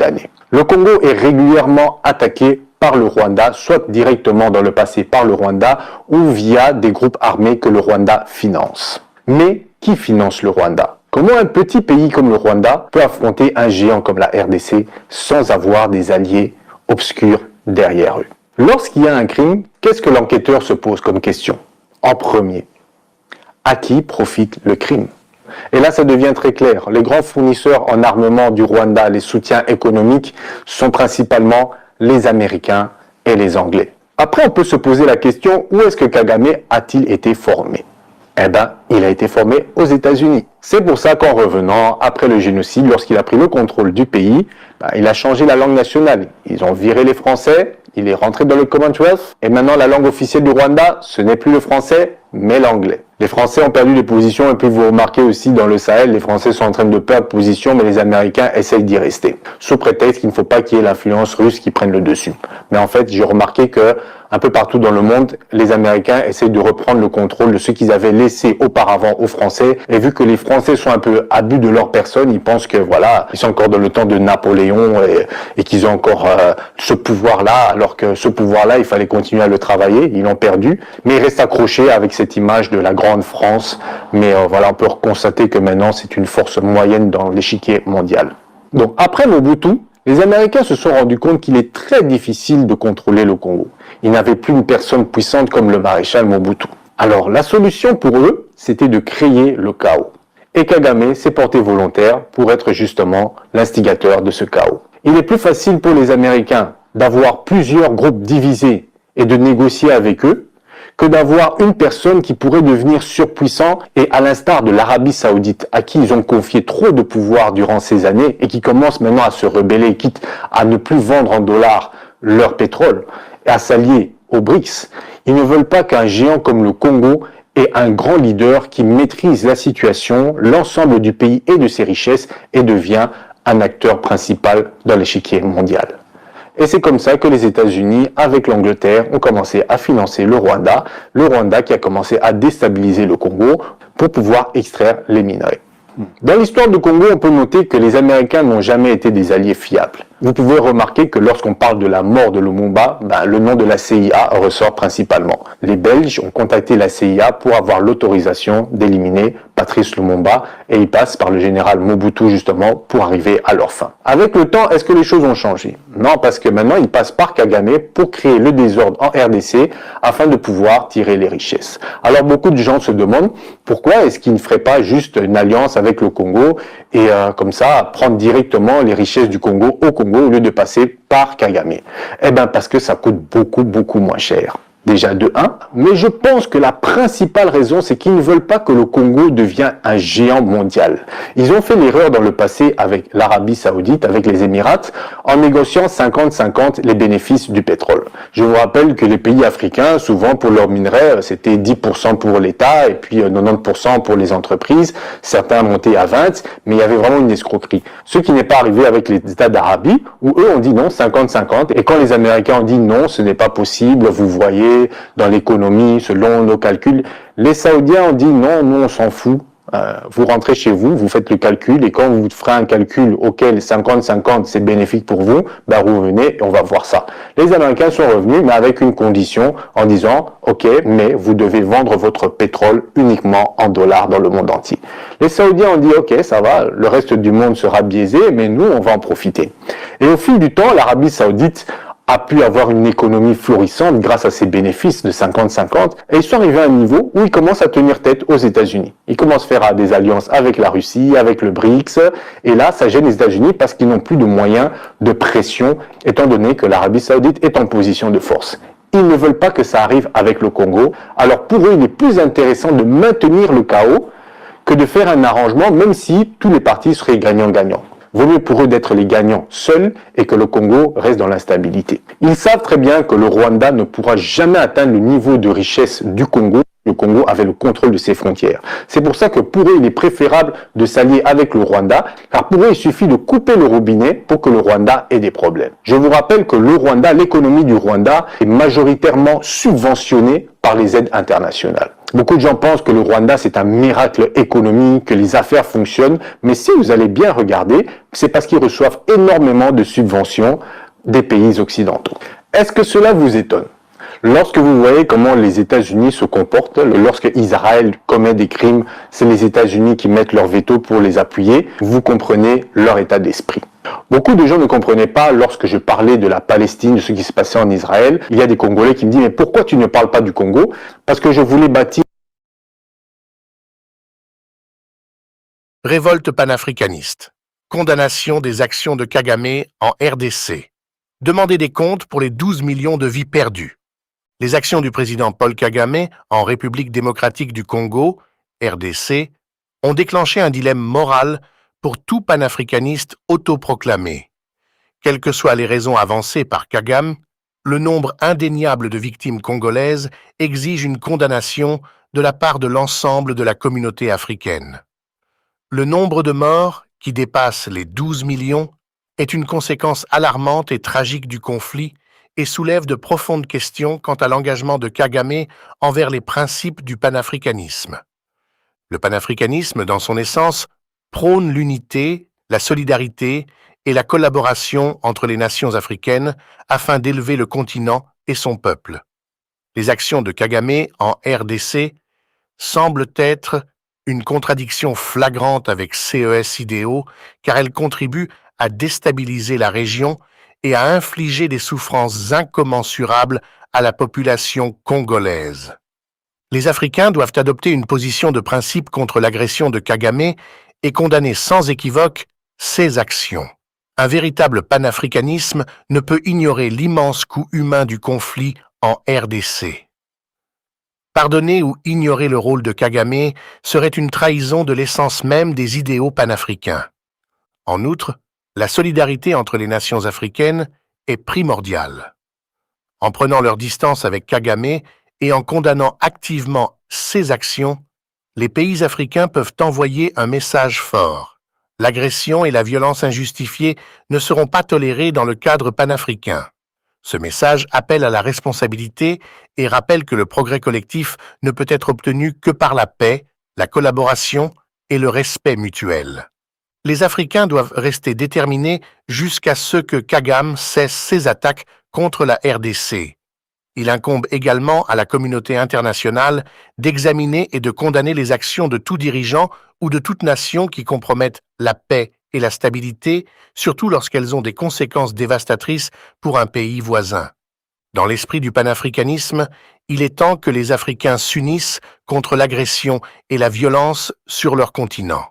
l'année. Le Congo est régulièrement attaqué par le Rwanda, soit directement dans le passé par le Rwanda ou via des groupes armés que le Rwanda finance. Mais qui finance le Rwanda? Comment un petit pays comme le Rwanda peut affronter un géant comme la RDC sans avoir des alliés obscurs derrière eux? Lorsqu'il y a un crime, qu'est-ce que l'enquêteur se pose comme question? En premier, à qui profite le crime? Et là, ça devient très clair. Les grands fournisseurs en armement du Rwanda, les soutiens économiques, sont principalement les Américains et les Anglais. Après, on peut se poser la question, où est-ce que Kagame a-t-il été formé? Eh bien, il a été formé aux États-Unis. C'est pour ça qu'en revenant, après le génocide, lorsqu'il a pris le contrôle du pays, il a changé la langue nationale. Ils ont viré les Français, il est rentré dans le Commonwealth, et maintenant la langue officielle du Rwanda, ce n'est plus le français, mais l'anglais. Les Français ont perdu des positions, et puis vous remarquez aussi dans le Sahel, les Français sont en train de perdre position, mais les Américains essayent d'y rester. Sous prétexte qu'il ne faut pas qu'il y ait l'influence russe qui prenne le dessus. Mais en fait, j'ai remarqué que un peu partout dans le monde, les Américains essayent de reprendre le contrôle de ce qu'ils avaient laissé auparavant aux Français. Et vu que les Français sont un peu à but de leur personne, ils pensent que voilà, ils sont encore dans le temps de Napoléon et qu'ils ont encore ce pouvoir-là, alors que ce pouvoir-là, il fallait continuer à le travailler. Ils l'ont perdu, mais ils restent accrochés avec cette image de la grande France. Mais voilà, on peut constater que maintenant, c'est une force moyenne dans l'échiquier mondial. Donc après Mobutu, les Américains se sont rendus compte qu'il est très difficile de contrôler le Congo. Ils n'avaient plus une personne puissante comme le maréchal Mobutu. Alors la solution pour eux, c'était de créer le chaos. Et Kagame s'est porté volontaire pour être justement l'instigateur de ce chaos. Il est plus facile pour les Américains d'avoir plusieurs groupes divisés et de négocier avec eux que d'avoir une personne qui pourrait devenir surpuissant et à l'instar de l'Arabie Saoudite, à qui ils ont confié trop de pouvoir durant ces années et qui commence maintenant à se rebeller, quitte à ne plus vendre en dollars leur pétrole et à s'allier aux BRICS. Ils ne veulent pas qu'un géant comme le Congo ait un grand leader qui maîtrise la situation, l'ensemble du pays et de ses richesses et devient un acteur principal dans l'échiquier mondial. Et c'est comme ça que les États-Unis, avec l'Angleterre, ont commencé à financer le Rwanda qui a commencé à déstabiliser le Congo pour pouvoir extraire les minerais. Dans l'histoire du Congo, on peut noter que les Américains n'ont jamais été des alliés fiables. Vous pouvez remarquer que lorsqu'on parle de la mort de Lumumba, le nom de la CIA ressort principalement. Les Belges ont contacté la CIA pour avoir l'autorisation d'éliminer Patrice Lumumba et ils passent par le général Mobutu justement pour arriver à leur fin. Avec le temps, est-ce que les choses ont changé? Non, parce que maintenant ils passent par Kagame pour créer le désordre en RDC afin de pouvoir tirer les richesses. Alors beaucoup de gens se demandent pourquoi est-ce qu'ils ne feraient pas juste une alliance avec le Congo et comme ça prendre directement les richesses du Congo au Congo au lieu de passer par Kagame. Eh bien parce que ça coûte beaucoup moins cher. Déjà de 1, mais je pense que la principale raison, c'est qu'ils ne veulent pas que le Congo devienne un géant mondial. Ils ont fait l'erreur dans le passé avec l'Arabie Saoudite, avec les Émirats, en négociant 50-50 les bénéfices du pétrole. Je vous rappelle que les pays africains, souvent pour leurs minerais, c'était 10% pour l'État et puis 90% pour les entreprises. Certains montaient à 20, mais il y avait vraiment une escroquerie. Ce qui n'est pas arrivé avec les États d'Arabie, où eux ont dit non, 50-50. Et quand les Américains ont dit non, ce n'est pas possible, vous voyez, dans l'économie, selon nos calculs, les Saoudiens ont dit non, nous on s'en fout. Vous rentrez chez vous, vous faites le calcul et quand vous ferez un calcul auquel 50-50 c'est bénéfique pour vous, vous venez et on va voir ça. Les Américains sont revenus mais avec une condition en disant ok, mais vous devez vendre votre pétrole uniquement en dollars dans le monde entier. Les Saoudiens ont dit ok, ça va, le reste du monde sera biaisé mais nous on va en profiter. Et au fil du temps, l'Arabie Saoudite a pu avoir une économie florissante grâce à ses bénéfices de 50-50 et ils sont arrivés à un niveau où ils commencent à tenir tête aux États-Unis. Ils commencent à faire des alliances avec la Russie, avec le BRICS et là ça gêne les États-Unis parce qu'ils n'ont plus de moyens de pression étant donné que l'Arabie Saoudite est en position de force. Ils ne veulent pas que ça arrive avec le Congo. Alors pour eux, il est plus intéressant de maintenir le chaos que de faire un arrangement même si tous les partis seraient gagnants-gagnants. Vaut mieux pour eux d'être les gagnants seuls et que le Congo reste dans l'instabilité. Ils savent très bien que le Rwanda ne pourra jamais atteindre le niveau de richesse du Congo le Congo avait le contrôle de ses frontières. C'est pour ça que pour eux, il est préférable de s'allier avec le Rwanda, car pour eux, il suffit de couper le robinet pour que le Rwanda ait des problèmes. Je vous rappelle que le Rwanda, l'économie du Rwanda est majoritairement subventionnée par les aides internationales. Beaucoup de gens pensent que le Rwanda, c'est un miracle économique, que les affaires fonctionnent, mais si vous allez bien regarder, c'est parce qu'ils reçoivent énormément de subventions des pays occidentaux. Est-ce que cela vous étonne ? Lorsque vous voyez comment les États-Unis se comportent, lorsque Israël commet des crimes, c'est les États-Unis qui mettent leur veto pour les appuyer, vous comprenez leur état d'esprit. Beaucoup de gens ne comprenaient pas lorsque je parlais de la Palestine, de ce qui se passait en Israël. Il y a des Congolais qui me disent « Mais pourquoi tu ne parles pas du Congo ?» Parce que je voulais bâtir... Révolte panafricaniste. Condamnation des actions de Kagame en RDC. Demander des comptes pour les 12 millions de vies perdues. Les actions du président Paul Kagame en République démocratique du Congo, RDC, ont déclenché un dilemme moral pour tout panafricaniste autoproclamé. Quelles que soient les raisons avancées par Kagame, le nombre indéniable de victimes congolaises exige une condamnation de la part de l'ensemble de la communauté africaine. Le nombre de morts, qui dépasse les 12 millions, est une conséquence alarmante et tragique du conflit et soulève de profondes questions quant à l'engagement de Kagame envers les principes du panafricanisme. Le panafricanisme, dans son essence, prône l'unité, la solidarité et la collaboration entre les nations africaines afin d'élever le continent et son peuple. Les actions de Kagame en RDC semblent être une contradiction flagrante avec CES-IDEO car elles contribuent à déstabiliser la région et à infliger des souffrances incommensurables à la population congolaise. Les Africains doivent adopter une position de principe contre l'agression de Kagame et condamner sans équivoque ses actions. Un véritable panafricanisme ne peut ignorer l'immense coût humain du conflit en RDC. Pardonner ou ignorer le rôle de Kagame serait une trahison de l'essence même des idéaux panafricains. En outre, la solidarité entre les nations africaines est primordiale. En prenant leur distance avec Kagame et en condamnant activement ses actions, les pays africains peuvent envoyer un message fort. L'agression et la violence injustifiée ne seront pas tolérées dans le cadre panafricain. Ce message appelle à la responsabilité et rappelle que le progrès collectif ne peut être obtenu que par la paix, la collaboration et le respect mutuel. Les Africains doivent rester déterminés jusqu'à ce que Kagame cesse ses attaques contre la RDC. Il incombe également à la communauté internationale d'examiner et de condamner les actions de tout dirigeant ou de toute nation qui compromettent la paix et la stabilité, surtout lorsqu'elles ont des conséquences dévastatrices pour un pays voisin. Dans l'esprit du panafricanisme, il est temps que les Africains s'unissent contre l'agression et la violence sur leur continent.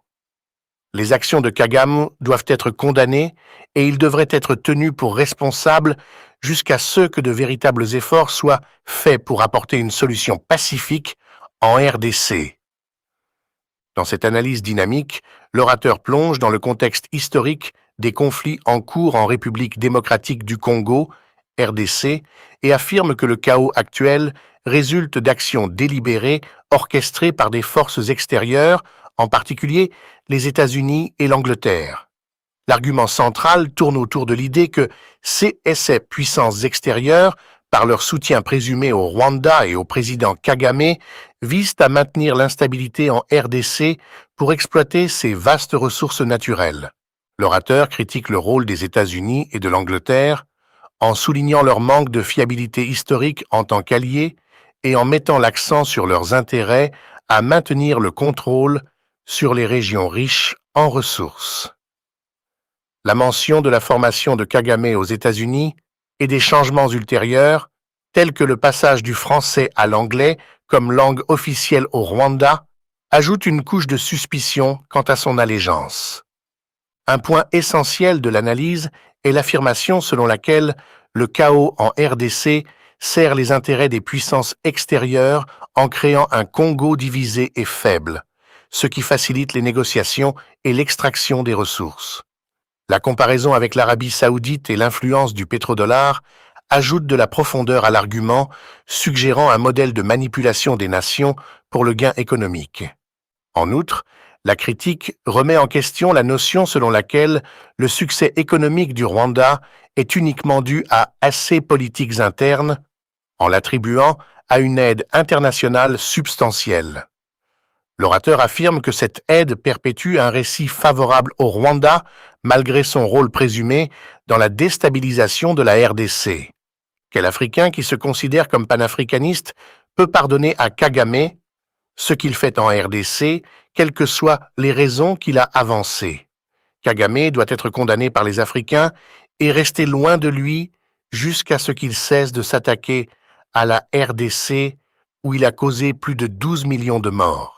Les actions de Kagame doivent être condamnées et il devrait être tenu pour responsable jusqu'à ce que de véritables efforts soient faits pour apporter une solution pacifique en RDC. Dans cette analyse dynamique, l'orateur plonge dans le contexte historique des conflits en cours en République démocratique du Congo, RDC, et affirme que le chaos actuel résulte d'actions délibérées orchestrées par des forces extérieures, en particulier les États-Unis et l'Angleterre. L'argument central tourne autour de l'idée que ces puissances extérieures, par leur soutien présumé au Rwanda et au président Kagame, visent à maintenir l'instabilité en RDC pour exploiter ses vastes ressources naturelles. L'orateur critique le rôle des États-Unis et de l'Angleterre en soulignant leur manque de fiabilité historique en tant qu'alliés et en mettant l'accent sur leurs intérêts à maintenir le contrôle sur les régions riches en ressources. La mention de la formation de Kagame aux États-Unis et des changements ultérieurs, tels que le passage du français à l'anglais comme langue officielle au Rwanda, ajoute une couche de suspicion quant à son allégeance. Un point essentiel de l'analyse est l'affirmation selon laquelle le chaos en RDC sert les intérêts des puissances extérieures en créant un Congo divisé et faible, ce qui facilite les négociations et l'extraction des ressources. La comparaison avec l'Arabie saoudite et l'influence du pétrodollar ajoute de la profondeur à l'argument, suggérant un modèle de manipulation des nations pour le gain économique. En outre, la critique remet en question la notion selon laquelle le succès économique du Rwanda est uniquement dû à ses politiques internes, en l'attribuant à une aide internationale substantielle. L'orateur affirme que cette aide perpétue un récit favorable au Rwanda malgré son rôle présumé dans la déstabilisation de la RDC. Quel Africain qui se considère comme panafricaniste peut pardonner à Kagame ce qu'il fait en RDC, quelles que soient les raisons qu'il a avancées? Kagame doit être condamné par les Africains et rester loin de lui jusqu'à ce qu'il cesse de s'attaquer à la RDC où il a causé plus de 12 millions de morts.